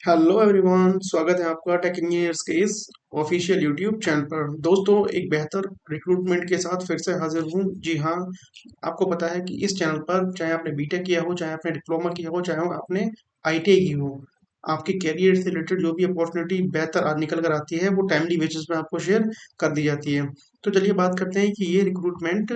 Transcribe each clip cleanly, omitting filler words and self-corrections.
Hello everyone, स्वागत है आपका टेक इंजीनियर्स के इस ऑफिशियल यूट्यूब चैनल पर। दोस्तों, एक बेहतर रिक्रूटमेंट के साथ फिर से हाजिर हूँ। जी हाँ, आपको पता है कि इस चैनल पर चाहे आपने बीटेक किया हो, चाहे आपने डिप्लोमा किया हो, चाहे आपने आईटीआई की हो, आपके करियर से रिलेटेड जो भी अपॉर्चुनिटी बेहतर आज निकल कर आती है वो टाइमली बेसिस पे आपको शेयर कर दी जाती है। तो चलिए बात करते हैं कि ये रिक्रूटमेंट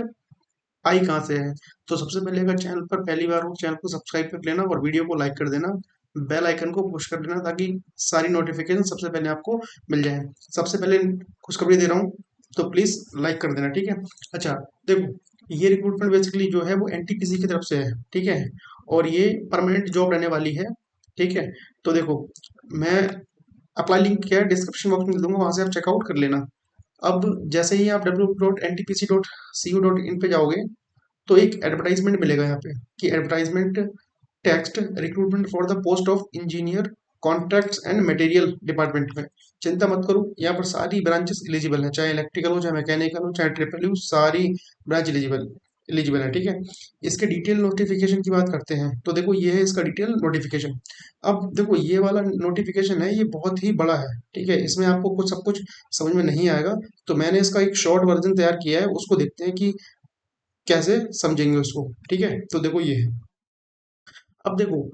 आई कहाँ से है। तो सबसे पहले अगर चैनल पर पहली बार हो, चैनल को सब्सक्राइब कर लेना और वीडियो को लाइक कर देना, बेल आइकन को पुश कर देना ताकि सारी नोटिफिकेशन सबसे पहले आपको मिल जाए। सबसे पहले खुशखबरी दे रहा हूँ, तो प्लीज लाइक कर देना, ठीक है। अच्छा, देखो, ये रिक्रूटमेंट बेसिकली जो है वो एनटीपीसी की तरफ से है, ठीक है। और ये परमानेंट जॉब रहने वाली है, ठीक है। तो देखो, मैं अप्लाई लिंक क्या है डिस्क्रिप्शन बॉक्स में दे दूंगा, वहां से आप चेकआउट कर लेना। अब जैसे ही आप www.ntpc.cu.in पे जाओगे तो एक एडवर्टाइजमेंट मिलेगा यहाँ पे कि advertisement text recruitment for the post of engineer contracts and material department में। चिंता मत करो, यहाँ पर सारी ब्रांचेस एलिजिबल है, चाहे इलेक्ट्रिकल हो, चाहे मैकेनिकल हो, चाहे ट्रिपल हो, सारी ब्रांच एलिजिबल एलिजिबल है, ठीक है। इसके डिटेल नोटिफिकेशन की बात करते हैं तो देखो, ये है इसका डिटेल नोटिफिकेशन। अब देखो, ये वाला नोटिफिकेशन है, ये बहुत ही बड़ा है, ठीक है। इसमें आपको कुछ सब कुछ समझ में नहीं आएगा, तो मैंने इसका एक शॉर्ट वर्जन तैयार किया है, उसको देखते हैं कि कैसे समझेंगे उसको, ठीक है। तो देखो, ये है। अब देखो,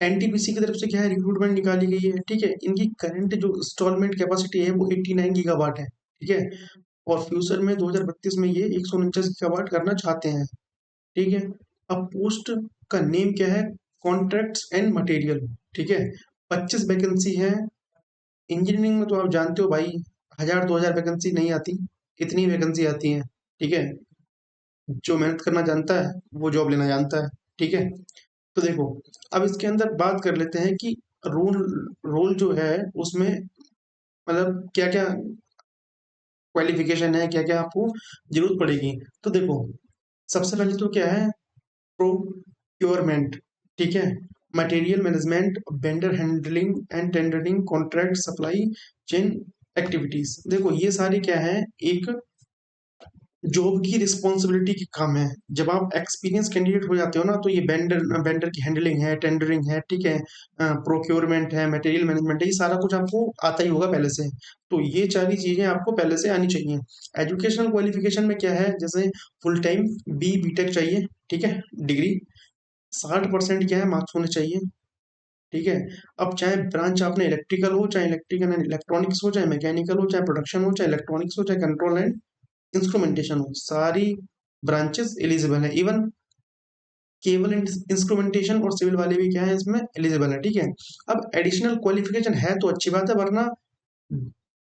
एनटीपीसी की तरफ से क्या है, रिक्रूटमेंट निकाली गई है, ठीक है। इनकी करंट जो इंस्टॉलमेंट कैपेसिटी है वो 89 गीगावाट है, ठीक है। और फ्यूचर में 2032 में ये 149 गीगावाट करना चाहते हैं, ठीक है। अब पोस्ट का नेम क्या है, कॉन्ट्रैक्ट्स एंड मटेरियल, ठीक है। 25 वैकेंसी है। इंजीनियरिंग में तो आप जानते हो भाई, 1000 2000 वैकेंसी नहीं आती, इतनी वैकेंसी आती है, ठीक है। जो मेहनत करना जानता है वो जॉब लेना जानता है, ठीक है। तो देखो, अब इसके अंदर बात कर लेते हैं कि रोल रोल जो है उसमें मतलब क्या क्या क्वालिफिकेशन है, क्या क्या आपको जरूरत पड़ेगी। तो देखो, सबसे पहले तो क्या है, प्रोक्योरमेंट, ठीक है। Material management, vendor handling and tendering, contract supply chain activities. देखो, ये सारी क्या है, एक जॉब की रिस्पॉन्सिबिलिटी की काम है। जब आप एक्सपीरियंस कैंडिडेट हो जाते हो ना, तो ये वेंडर वेंडर की हैंडलिंग है, टेंडरिंग है, ठीक है, प्रोक्योरमेंट है, मटेरियल मैनेजमेंट है, ये सारा कुछ आपको आता ही होगा पहले से। तो ये सारी चीजें आपको पहले से आनी चाहिए। एजुकेशनल क्वालिफिकेशन में क्या है, जैसे फुल टाइम बीटेक चाहिए, ठीक है, डिग्री। 60% क्या है, मार्क्स होने चाहिए, ठीक है। अब चाहे ब्रांच आपने इलेक्ट्रिकल हो, चाहे इलेक्ट्रिकल एंड इलेक्ट्रॉनिक्स हो, चाहे मैकेनिकल हो, चाहे प्रोडक्शन हो, चाहे इलेक्ट्रॉनिक्स हो, चाहे कंट्रोल एंड इंस्ट्रूमेंटेशन हो, सारी ब्रांचेस एलिजिबल है। इवन केबल इंस्ट्रूमेंटेशन और सिविल वाले भी क्या है, इसमें एलिजिबल है, ठीक है। अब एडिशनल क्वालिफिकेशन है तो अच्छी बात है, वरना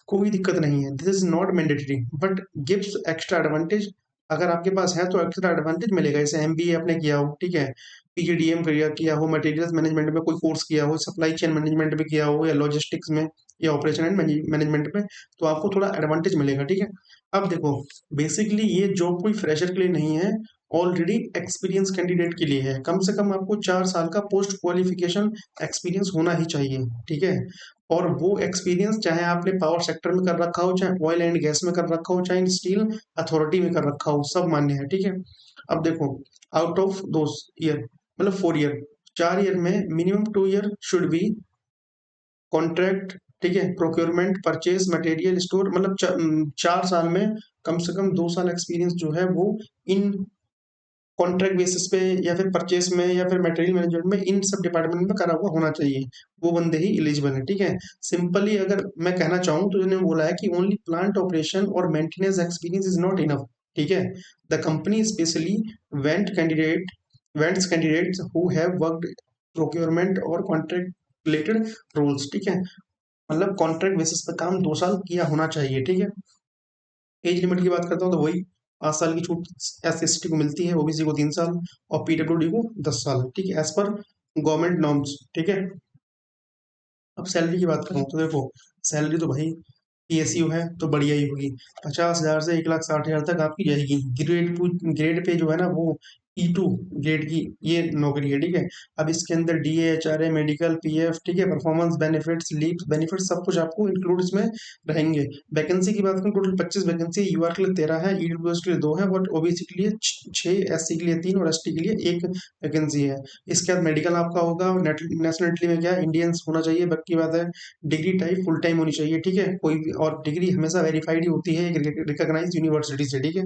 कोई दिक्कत नहीं है। This is not mandatory but gives extra advantage. अगर आपके पास है तो एक्स्ट्रा एडवांटेज मिलेगा। जैसे एमबीए आपने किया हो, ठीक है, पीजीडीएम किया हो, मटेरियल्स मैनेजमेंट में कोई कोर्स किया हो, सप्लाई चेन मैनेजमेंट में किया हो, या लॉजिस्टिक्स में, या ऑपरेशन एंड मैनेजमेंट में, तो आपको थोड़ा एडवांटेज मिलेगा, ठीक है। अब देखो, बेसिकली ये जॉब कोई फ्रेशर के लिए नहीं है, ऑलरेडी एक्सपीरियंस कैंडिडेट के लिए है। कम से कम आपको 4 साल का पोस्ट क्वालिफिकेशन एक्सपीरियंस होना ही चाहिए, ठीक है। और वो एक्सपीरियंस चाहे आपने पावर सेक्टर में कर रखा हो, चाहे ऑयल एंड गैस में कर रखा हो, चाहे स्टील अथॉरिटी में कर रखा हो, सब मान्य है, ठीक है। अब देखो, आउट ऑफ दो ईयर, मतलब 4 ईयर, 4 ईयर में minimum 2 year should be contract, ठीक है, प्रोक्योरमेंट, परचेज, मटेरियल स्टोर, मतलब 4 साल में कम से कम 2 साल एक्सपीरियंस जो है वो इन कॉन्ट्रैक्ट बेसिस पे, या फिर परचेस में, या फिर मटेरियल मैनेजमेंट में, इन सब डिपार्टमेंट में करा हुआ होना चाहिए। वो बंदे ही एलिजिबल है, ठीक है। सिंपली अगर मैं कहना चाहूँ तो इन्होंने बोला है कि ओनली प्लांट ऑपरेशन और maintenance experience is not enough, ठीक है। The company specially went candidate vents candidates who have worked procurement और कॉन्ट्रैक्ट रिलेटेड रोल्स, ठीक है। मतलब कॉन्ट्रैक्ट बेसिस पे काम 2 साल किया होना चाहिए, ठीक है। एज लिमिट की बात करता हूँ तो वही 5 साल की छूट एस सी को मिलती है, ओबीसी को 3 साल, और पीडब्ल्यूडी को 10 साल, ठीक है, एज पर गवर्नमेंट नॉर्म्स, ठीक है। अब सैलरी की बात करूँ तो देखो, सैलरी तो भाई पीएसयू है तो बढ़िया ही होगी। 50,000 से 1,60,000 तक आपकी जाएगी। ग्रेड पे जो है ना वो E2 ग्रेड की ये नौकरी है, ठीक है। अब इसके अंदर DA, HRA, मेडिकल, PF, ठीक है, परफॉर्मेंस बेनिफिट्स, लीव बेनिफिट्स सब कुछ आपको इंक्लूड इसमें रहेंगे। वैकेंसी की बात करें, टोटल 25 वैकेंसी, यूआर के लिए 13 है, ईडब्ल्यूएस के लिए 2 है, बट ओबीसी के लिए 6, SC के लिए 3 और ST के लिए 1 वैकेंसी है। इसके बाद मेडिकल आपका होगा, नेशनलिटी में क्या इंडियंस होना चाहिए, बाकी बात है डिग्री टाइप फुल टाइम होनी चाहिए, ठीक है। कोई भी और डिग्री हमेशा वेरीफाइड ही होती है रिकॉग्नाइज यूनिवर्सिटी से, ठीक है।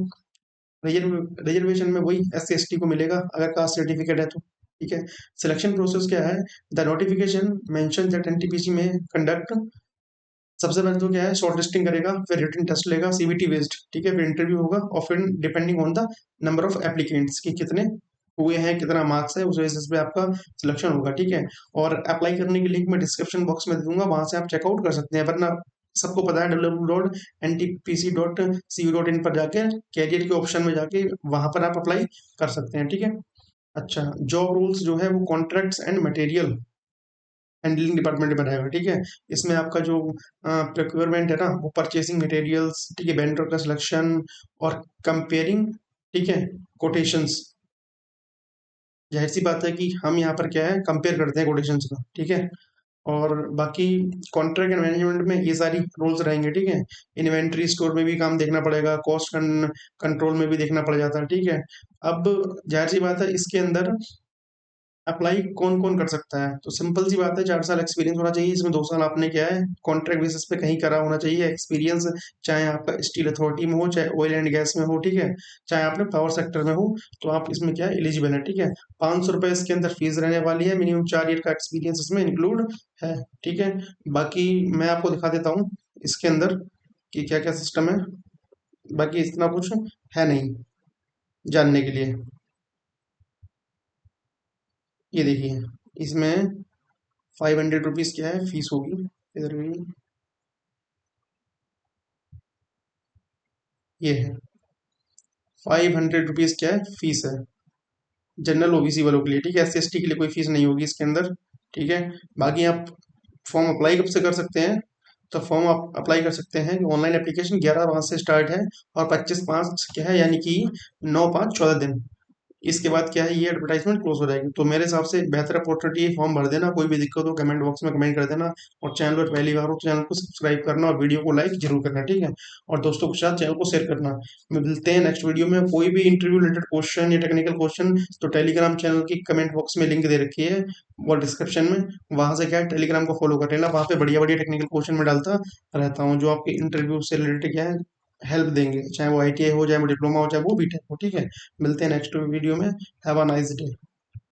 रिजर्वेशन में वही SC ST को मिलेगा अगर कास्ट सर्टिफिकेट है तो, ठीक है। सिलेक्शन प्रोसेस क्या है, the notification mention that NTPC में कंडक्ट, सबसे पहले तो क्या है शॉर्ट लिस्टिंग करेगा, फिर रिटन टेस्ट लेगा CBT बेस्ड, ठीक है, फिर इंटरव्यू होगा और फिर depending on the number of applicants कि कितने हुए हैं, कितना मार्क्स है, उस बेसिस पे आपका सिलेक्शन होगा, ठीक है। और अप्लाई करने की लिंक मैं डिस्क्रिप्शन बॉक्स में दे दूंगा, वहां से आप चेकआउट कर सकते हैं, वरना सबको पता है www.ntpc.cu.in पर जाके कैरियर के ऑप्शन में जाके वहां पर आप अप्लाई कर सकते हैं, ठीक है। अच्छा, जॉब रूल्स जो है वो contracts and material handling department में रहेगा, ठीक है। इसमें आपका जो प्रोक्योरमेंट है ना, वो परचेसिंग मटेरियल्स, ठीक है, वेंडर का सिलेक्शन और कंपेयरिंग, ठीक है, कोटेशंस, जाहिर सी बात है कि हम यहाँ पर क्या है कंपेयर करते हैं कोटेशंस का, ठीक है। और बाकी कॉन्ट्रैक्ट एंड मैनेजमेंट में ये सारी रोल्स रहेंगे, ठीक है। इन्वेंट्री स्टोर में भी काम देखना पड़ेगा, कॉस्ट कंट्रोल में भी देखना पड़ जाता है, ठीक है। अब जाहिर सी बात है इसके अंदर अप्लाई कौन कौन कर सकता है, तो सिंपल सी बात है 4 साल एक्सपीरियंस होना चाहिए, इसमें 2 साल आपने क्या है कॉन्ट्रैक्ट बेसिस पे कहीं करा होना चाहिए एक्सपीरियंस, चाहे आपका स्टील अथॉरिटी में हो, चाहे ऑयल एंड गैस में हो, ठीक है, चाहे आपने पावर सेक्टर में हो, तो आप इसमें क्या है एलिजिबल है, ठीक है। 500 रुपये इसके अंदर फीस रहने वाली है, मिनिमम 4 ईयर का एक्सपीरियंस इसमें इंक्लूड है, ठीक है। बाकी मैं आपको दिखा देता हूँ इसके अंदर कि क्या क्या सिस्टम है, बाकी इतना कुछ है नहीं जानने के लिए। ये देखिए, इसमें 500 रुपीज क्या है फीस होगी, इधर भी ये है, 500 रुपीज क्या है फीस है, जनरल OBC वालों के लिए, ठीक है। SC ST के लिए कोई फीस नहीं होगी इसके अंदर, ठीक है। बाकी आप फॉर्म अप्लाई कब से कर सकते हैं, तो फॉर्म आप अप्लाई कर सकते हैं, ऑनलाइन एप्लीकेशन 11 5 से स्टार्ट है और 25 5 क्या है, यानी कि 9 5 14 दिन, इसके बाद क्या है ये एडवर्टाइजमेंट क्लोज हो जाएगी। तो मेरे हिसाब से बेहतर अपॉर्चुनिटी है, फॉर्म भर देना, कोई भी दिक्कत हो कमेंट बॉक्स में कमेंट कर देना, और चैनल पर पहली बार हो तो चैनल को सब्सक्राइब करना और वीडियो को लाइक जरूर करना, ठीक है। और दोस्तों के साथ चैनल को शेयर करना। मिलते हैं नेक्स्ट वीडियो में, कोई भी इंटरव्यू रिलेटेड क्वेश्चन या टेक्निकल क्वेश्चन तो टेलीग्राम चैनल की कमेंट बॉक्स में लिंक दे रखी है और डिस्क्रिप्शन में, वहां से क्या है टेलीग्राम को फॉलो कर लेना, वहां पे बढ़िया बढ़िया टेक्निकल क्वेश्चन में डालता रहता हूँ जो आपके इंटरव्यू से रिलेटेड क्या है हेल्प देंगे, चाहे वो ITI हो, चाहे वो डिप्लोमा हो, चाहे वो BTech हो, ठीक है। मिलते हैं नेक्स्ट वीडियो में। Have a nice day.